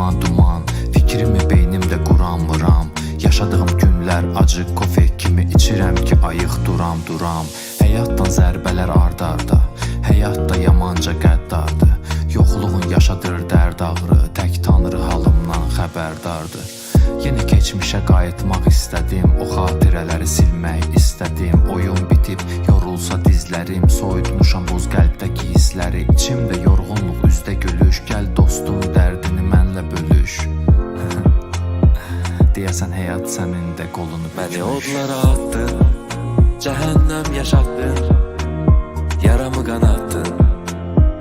duman duman, fikrimi beynimdə quramıram. Yaşadığım günlər acı kofe kimi içirəm ki ayıq duram. Həyatdan zərbələr ard-arda, həyat da yamanca qəddardır. Yoxluğun yaşadır dərd ağrı, tək tanrı halımdan xəbərdardır. Yeni keçmişə qayıtmaq istədim, o xatirələri silmək istədim. Oyun bitib, yorulsa dizlərim, soyutmuşam buz qəlbdəki hissləri. İçimdə yorğunluq, üzdə gülüş, gəl dostum dərdini mənlə bölüş. Deyəsən həyat sənin də qolunu bükmüş. Məni odlara attın, cəhənnəm yaşatdın, yaramı qanattın,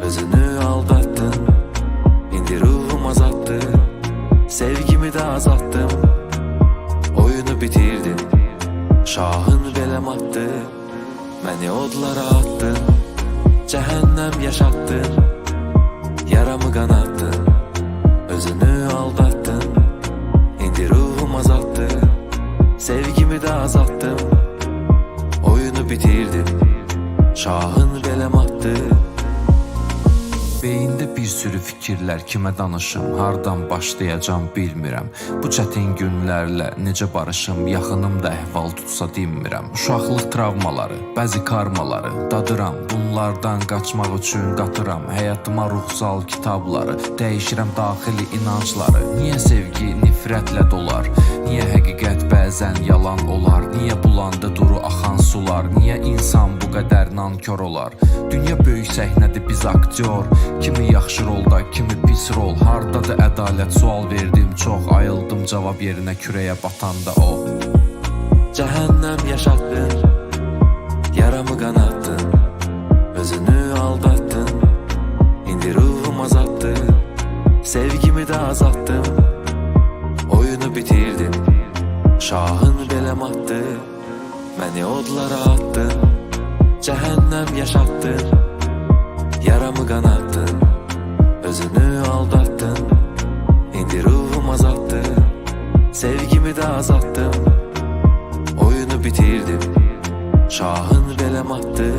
özünü aldattın. İndi ruhum azalttı, sevgimi də azalttım. Oyunu bitirdim, şahın beləm attı. Məni odlara attın, cəhənnəm yaşatdın, yaramı qanattın, özünü aldattın. İndi ruhum azalttı, sevgimi də azalttım. Oyunu bitirdim, şahın beləm attı. Beyində bir sürü fikirlər, kimə danışım, hardan başlayacam bilmirəm. Bu çətin günlərlə necə barışım, yaxınım da əhval tutsa dinmirəm. Uşaqlıq travmaları, bəzi karmaları dadıram, bunlardan qaçmaq üçün qatıram. Həyatıma ruhsal kitabları, dəyişirəm daxili inancları. Niyə sevgi nifrətlə dolar, niyə həqiqət bəzən yalan olar, niyə bulandı duru axan sular, niyə insan bu qədər nankor olar. Dünya böyük səhnədir, biz aktyor, kimi yaxşı rolda, kimi pis rol. Hardadır ədalət, sual verdim çox, ayıldım cavab yerinə kürəyə batanda o. Cəhənnəm yaşatdın, yaramı qanattın, özünü aldattın. İndi ruhum azalttı, sevgimi də azalttım. Oyunu bitirdim, şahın beləm attı. Məni odlara attın, cəhənnəm yaşatdın, yaramı qanattın, özünü aldattın. İndi ruhum azalttı, sevgimi də azalttım. Oyunu bitirdim, şahın beləm attı.